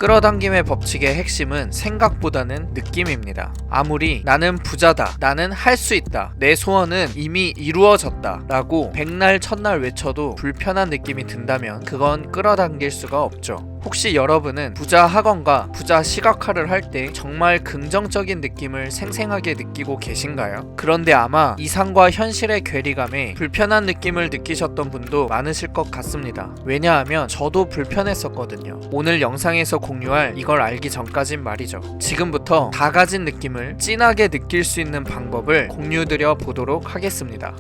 끌어당김의 법칙의 핵심은 생각보다는 느낌입니다. 아무리 나는 부자다, 나는 할 수 있다, 내 소원은 이미 이루어졌다 라고 백날 첫날 외쳐도 불편한 느낌이 든다면 그건 끌어당길 수가 없죠. 혹시 여러분은 부자 학원과 부자 시각화를 할 때 정말 긍정적인 느낌을 생생하게 느끼고 계신가요? 그런데 아마 이상과 현실의 괴리감에 불편한 느낌을 느끼셨던 분도 많으실 것 같습니다. 왜냐하면 저도 불편했었거든요. 오늘 영상에서 공유할 이걸 알기 전까진 말이죠. 지금부터 다 가진 느낌을 진하게 느낄 수 있는 방법을 공유드려 보도록 하겠습니다.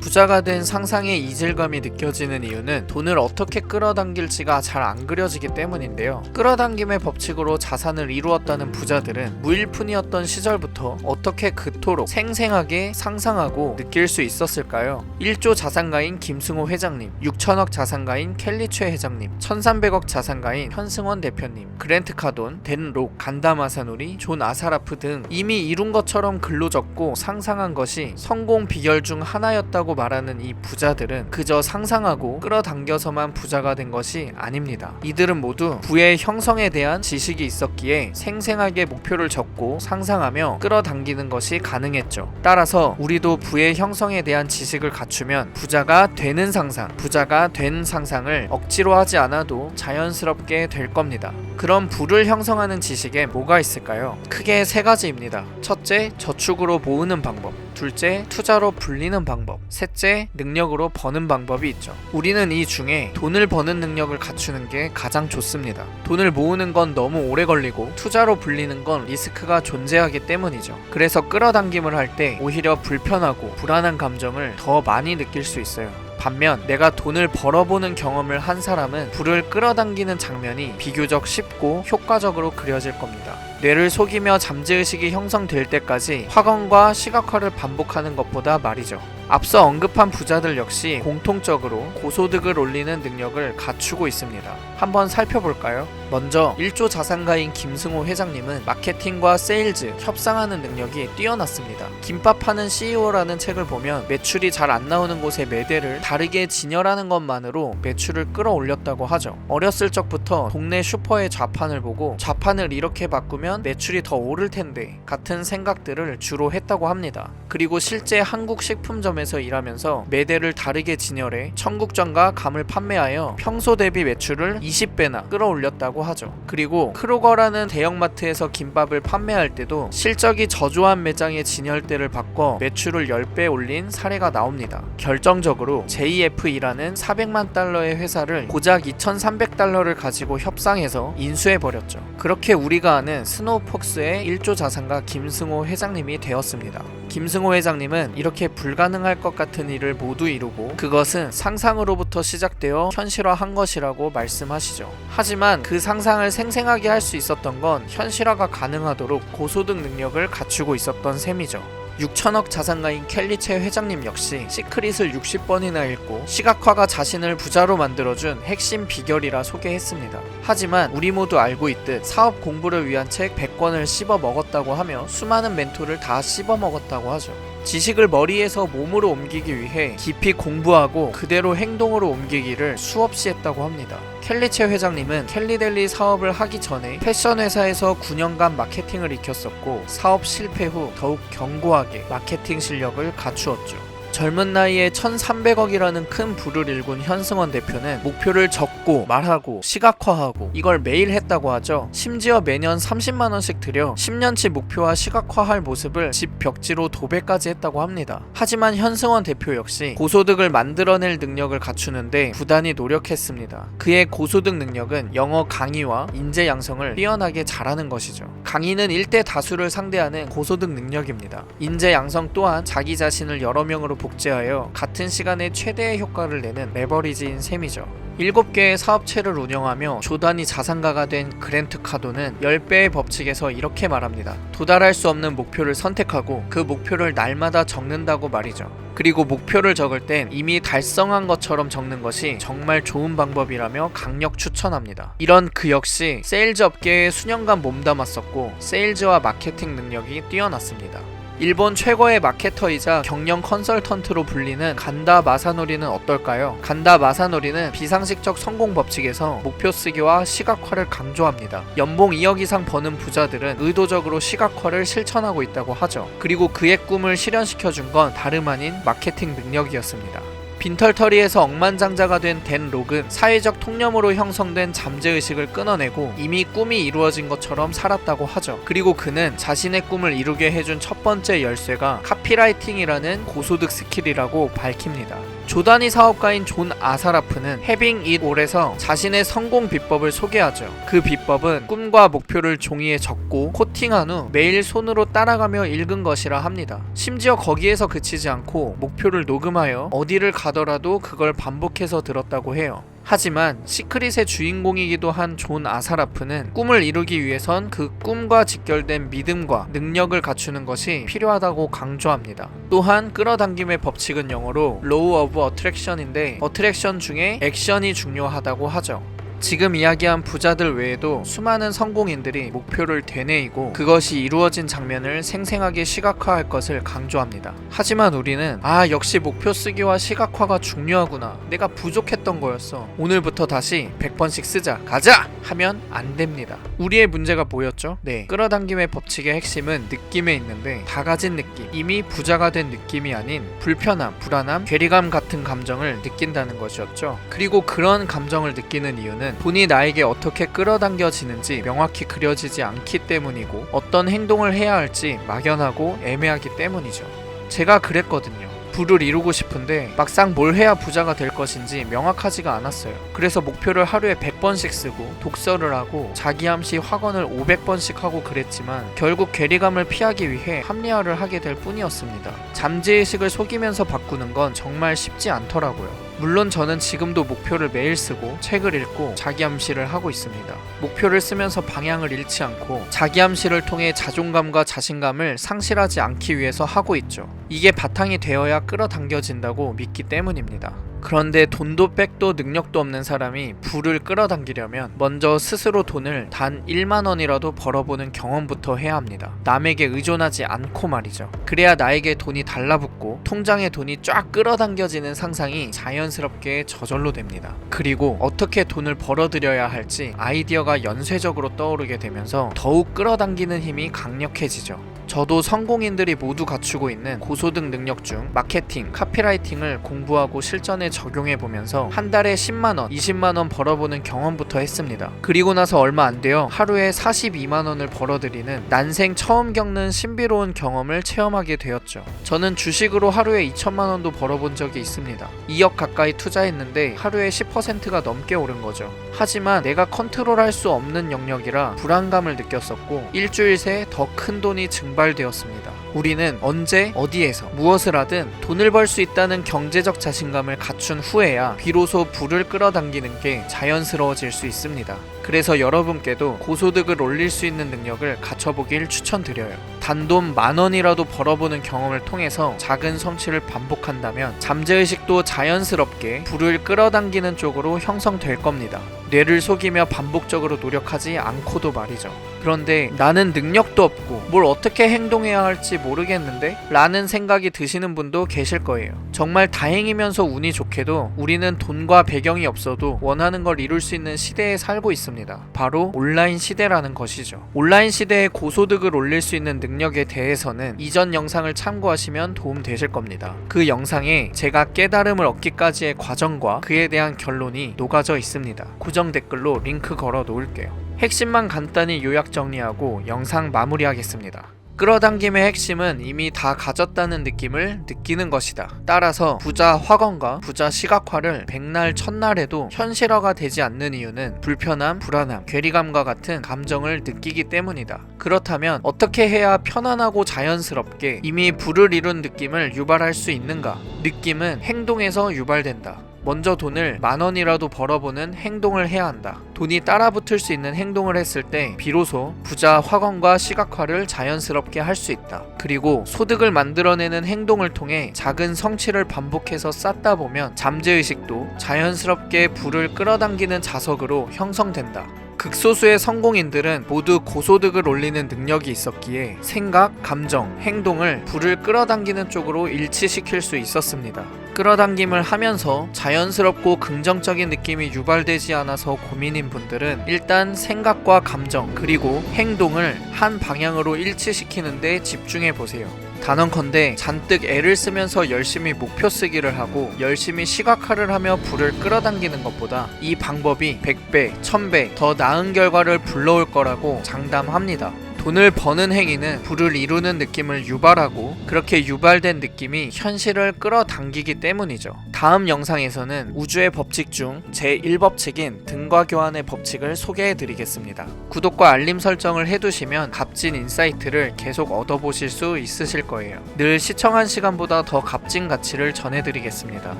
부자가 된 상상의 이질감이 느껴지는 이유는 돈을 어떻게 끌어당길지가 잘 안 그려지기 때문인데요. 끌어당김의 법칙으로 자산을 이루었다는 부자들은 무일푼이었던 시절부터 어떻게 그토록 생생하게 상상하고 느낄 수 있었을까요? 1조 자산가인 김승호 회장님, 6천억 자산가인 켈리 최 회장님, 1300억 자산가인 현승원 대표님, 그랜트 카돈, 댄 록, 간다 마사노리, 존 아사라프 등 이미 이룬 것처럼 글로 적고 상상한 것이 성공 비결 중 하나였다고 말하는 이 부자들은 그저 상상하고 끌어당겨서만 부자가 된 것이 아닙니다. 이들은 모두 부의 형성에 대한 지식이 있었기에 생생하게 목표를 적고 상상하며 끌어당기는 것이 가능했죠. 따라서 우리도 부의 형성에 대한 지식을 갖추면 부자가 되는 상상, 부자가 된 상상을 억지로 하지 않아도 자연스럽게 될 겁니다. 그럼 부를 형성하는 지식에 뭐가 있을까요? 크게 세 가지입니다. 첫째, 저축으로 모으는 방법. 둘째, 투자로 불리는 방법. 셋째, 능력으로 버는 방법이 있죠. 우리는 이 중에 돈을 버는 능력을 갖추는 게 가장 좋습니다. 돈을 모으는 건 너무 오래 걸리고 투자로 불리는 건 리스크가 존재하기 때문이죠. 그래서 끌어당김을 할 때 오히려 불편하고 불안한 감정을 더 많이 느낄 수 있어요. 반면 내가 돈을 벌어보는 경험을 한 사람은 부를 끌어당기는 장면이 비교적 쉽고 효과적으로 그려질 겁니다. 뇌를 속이며 잠재의식이 형성될 때까지 확언과 시각화를 반복하는 것보다 말이죠. 앞서 언급한 부자들 역시 공통적으로 고소득을 올리는 능력을 갖추고 있습니다. 한번 살펴볼까요? 먼저 1조 자산가인 김승호 회장님은 마케팅과 세일즈, 협상하는 능력이 뛰어났습니다. 김밥 파는 CEO라는 책을 보면 매출이 잘 안 나오는 곳의 매대를 다르게 진열하는 것만으로 매출을 끌어올렸다고 하죠. 어렸을 적부터 동네 슈퍼의 좌판을 보고 좌판을 이렇게 바꾸면 매출이 더 오를 텐데 같은 생각들을 주로 했다고 합니다. 그리고 실제 한국 식품점에서 일하면서 매대를 다르게 진열해 청국전과 감을 판매하여 평소 대비 매출을 20배나 끌어올렸다고 하죠. 그리고 크루거라는 대형마트에서 김밥을 판매할 때도 실적이 저조한 매장의 진열대를 바꿔 매출을 10배 올린 사례가 나옵니다. 결정적으로 JFE라는 400만 달러의 회사를 고작 2,300달러를 가지고 협상해서 인수해버렸죠. 그렇게 우리가 아는 스노우폭스의 1조 자산가 김승호 회장님이 되었습니다. 김승호 회장님은 이렇게 불가능할 것 같은 일을 모두 이루고 그것은 상상으로부터 시작되어 현실화한 것이라고 말씀하시죠. 하지만 그 상상을 생생하게 할 수 있었던 건 현실화가 가능하도록 고소득 능력을 갖추고 있었던 셈이죠. 6천억 자산가인 켈리 최 회장님 역시 시크릿을 60번이나 읽고 시각화가 자신을 부자로 만들어준 핵심 비결이라 소개했습니다. 하지만 우리 모두 알고 있듯 사업 공부를 위한 책 100권을 씹어 먹었다고 하며 수많은 멘토를 다 씹어 먹었다고 하죠. 지식을 머리에서 몸으로 옮기기 위해 깊이 공부하고 그대로 행동으로 옮기기를 수없이 했다고 합니다. 켈리 최 회장님은 켈리델리 사업을 하기 전에 패션 회사에서 9년간 마케팅을 익혔었고 사업 실패 후 더욱 견고하게 마케팅 실력을 갖추었죠. 젊은 나이에 1,300억이라는 큰 부를 일군 현승원 대표는 목표를 적고 말하고 시각화하고 이걸 매일 했다고 하죠. 심지어 매년 30만원씩 들여 10년치 목표와 시각화할 모습을 집 벽지로 도배까지 했다고 합니다. 하지만 현승원 대표 역시 고소득을 만들어낼 능력을 갖추는데 부단히 노력했습니다. 그의 고소득 능력은 영어 강의와 인재 양성을 뛰어나게 잘하는 것이죠. 강의는 1대 다수를 상대하는 고소득 능력입니다. 인재 양성 또한 자기 자신을 여러 명으로 복제하여 같은 시간에 최대의 효과를 내는 레버리지인 셈이죠. 7개의 사업체를 운영하며 조단위 자산가가 된 그랜트 카돈은 10배의 법칙에서 이렇게 말합니다. 도달할 수 없는 목표를 선택하고 그 목표를 날마다 적는다고 말이죠. 그리고 목표를 적을 땐 이미 달성한 것처럼 적는 것이 정말 좋은 방법이라며 강력 추천합니다. 이런 그 역시 세일즈 업계에 수년간 몸담았었고 세일즈와 마케팅 능력이 뛰어났습니다. 일본 최고의 마케터이자 경영 컨설턴트로 불리는 간다 마사노리는 어떨까요? 간다 마사노리는 비상식적 성공 법칙에서 목표 쓰기와 시각화를 강조합니다. 연봉 2억 이상 버는 부자들은 의도적으로 시각화를 실천하고 있다고 하죠. 그리고 그의 꿈을 실현시켜준 건 다름 아닌 마케팅 능력이었습니다. 빈털터리에서 억만장자가 된 댄 록은 사회적 통념으로 형성된 잠재의식을 끊어내고 이미 꿈이 이루어진 것처럼 살았다고 하죠. 그리고 그는 자신의 꿈을 이루게 해준 첫 번째 열쇠가 카피라이팅이라는 고소득 스킬이라고 밝힙니다. 조단위 사업가인 존 아사라프는 Having It All에서 자신의 성공 비법을 소개하죠. 그 비법은 꿈과 목표를 종이에 적고 코팅한 후 매일 손으로 따라가며 읽은 것이라 합니다. 심지어 거기에서 그치지 않고 목표를 녹음하여 어디를 가더라도 그걸 반복해서 들었다고 해요. 하지만 시크릿의 주인공이기도 한 존 아사라프는 꿈을 이루기 위해선 그 꿈과 직결된 믿음과 능력을 갖추는 것이 필요하다고 강조합니다. 또한 끌어당김의 법칙은 영어로 Law of Attraction인데 어트랙션 중에 액션이 중요하다고 하죠. 지금 이야기한 부자들 외에도 수많은 성공인들이 목표를 되뇌이고 그것이 이루어진 장면을 생생하게 시각화할 것을 강조합니다. 하지만 우리는 역시 목표 쓰기와 시각화가 중요하구나. 내가 부족했던 거였어. 오늘부터 다시 100번씩 쓰자. 가자! 하면 안 됩니다. 우리의 문제가 뭐였죠? 끌어당김의 법칙의 핵심은 느낌에 있는데 다 가진 느낌, 이미 부자가 된 느낌이 아닌 불편함, 불안함, 괴리감 같은 감정을 느낀다는 것이었죠. 그리고 그런 감정을 느끼는 이유는 돈이 나에게 어떻게 끌어당겨지는지 명확히 그려지지 않기 때문이고 어떤 행동을 해야 할지 막연하고 애매하기 때문이죠. 제가 그랬거든요. 부를 이루고 싶은데 막상 뭘 해야 부자가 될 것인지 명확하지가 않았어요. 그래서 목표를 하루에 100번씩 쓰고 독서를 하고 자기암시 확언을 500번씩 하고 그랬지만 결국 괴리감을 피하기 위해 합리화를 하게 될 뿐이었습니다. 잠재의식을 속이면서 바꾸는 건 정말 쉽지 않더라고요. 물론 저는 지금도 목표를 매일 쓰고 책을 읽고 자기암시를 하고 있습니다. 목표를 쓰면서 방향을 잃지 않고 자기암시를 통해 자존감과 자신감을 상실하지 않기 위해서 하고 있죠. 이게 바탕이 되어야 끌어당겨진다고 믿기 때문입니다. 그런데 돈도 백도 능력도 없는 사람이 부를 끌어당기려면 먼저 스스로 돈을 단 1만 원이라도 벌어보는 경험부터 해야 합니다. 남에게 의존하지 않고 말이죠. 그래야 나에게 돈이 달라붙고 통장에 돈이 쫙 끌어당겨지는 상상이 자연스럽게 저절로 됩니다. 그리고 어떻게 돈을 벌어들여야 할지 아이디어가 연쇄적으로 떠오르게 되면서 더욱 끌어당기는 힘이 강력해지죠. 저도 성공인들이 모두 갖추고 있는 고소득 능력 중 마케팅, 카피라이팅을 공부하고 실전에 적용해보면서 한 달에 10만원, 20만원 벌어보는 경험부터 했습니다. 그리고 나서 얼마 안 되어 하루에 42만원을 벌어들이는 난생 처음 겪는 신비로운 경험을 체험하게 되었죠. 저는 주식으로 하루에 2천만원도 벌어본 적이 있습니다. 2억 가까이 투자했는데 하루에 10%가 넘게 오른 거죠. 하지만 내가 컨트롤할 수 없는 영역이라 불안감을 느꼈었고 일주일 새 더 큰 돈이 증발되었습니다. 우리는 언제 어디에서 무엇을 하든 돈을 벌 수 있다는 경제적 자신감을 갖춘 후에야 비로소 부를 끌어당기는 게 자연스러워질 수 있습니다. 그래서 여러분께도 고소득을 올릴 수 있는 능력을 갖춰보길 추천드려요. 단돈 10,000원이라도 벌어보는 경험을 통해서 작은 성취를 반복한다면 잠재의식도 자연스럽게 부를 끌어당기는 쪽으로 형성될 겁니다. 뇌를 속이며 반복적으로 노력하지 않고도 말이죠. 그런데 나는 능력도 없고 뭘 어떻게 행동해야 할지 모르겠는데? 라는 생각이 드시는 분도 계실 거예요. 정말 다행이면서 운이 좋게도 우리는 돈과 배경이 없어도 원하는 걸 이룰 수 있는 시대에 살고 있습니다. 바로 온라인 시대라는 것이죠. 온라인 시대에 고소득을 올릴 수 있는 능력에 대해서는 이전 영상을 참고하시면 도움 되실 겁니다. 그 영상에 제가 깨달음을 얻기까지의 과정과 그에 대한 결론이 녹아져 있습니다. 고정 댓글로 링크 걸어 놓을게요. 핵심만 간단히 요약 정리하고 영상 마무리하겠습니다. 끌어당김의 핵심은 이미 다 가졌다는 느낌을 느끼는 것이다. 따라서 부자 확언과 부자 시각화를 백날 첫날에도 현실화가 되지 않는 이유는 불편함, 불안함, 괴리감과 같은 감정을 느끼기 때문이다. 그렇다면 어떻게 해야 편안하고 자연스럽게 이미 부를 이룬 느낌을 유발할 수 있는가? 느낌은 행동에서 유발된다. 먼저 돈을 10,000원이라도 벌어보는 행동을 해야 한다. 돈이 따라붙을 수 있는 행동을 했을 때 비로소 부자 확언과 시각화를 자연스럽게 할 수 있다. 그리고 소득을 만들어내는 행동을 통해 작은 성취를 반복해서 쌓다 보면 잠재의식도 자연스럽게 부를 끌어당기는 자석으로 형성된다. 극소수의 성공인들은 모두 고소득을 올리는 능력이 있었기에 생각, 감정, 행동을 불을 끌어당기는 쪽으로 일치시킬 수 있었습니다. 끌어당김을 하면서 자연스럽고 긍정적인 느낌이 유발되지 않아서 고민인 분들은 일단 생각과 감정 그리고 행동을 한 방향으로 일치시키는 데 집중해 보세요. 단언컨대 잔뜩 애를 쓰면서 열심히 목표 쓰기를 하고 열심히 시각화를 하며 불을 끌어당기는 것보다 이 방법이 100배, 1000배 더 나은 결과를 불러올 거라고 장담합니다. 돈을 버는 행위는 불을 이루는 느낌을 유발하고 그렇게 유발된 느낌이 현실을 끌어당기기 때문이죠. 다음 영상에서는 우주의 법칙 중 제1법칙인 등과 교환의 법칙을 소개해 드리겠습니다. 구독과 알림 설정을 해두시면 값진 인사이트를 계속 얻어보실 수 있으실 거예요. 늘 시청한 시간보다 더 값진 가치를 전해드리겠습니다.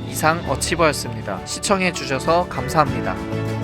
이상 어치버였습니다. 시청해 주셔서 감사합니다.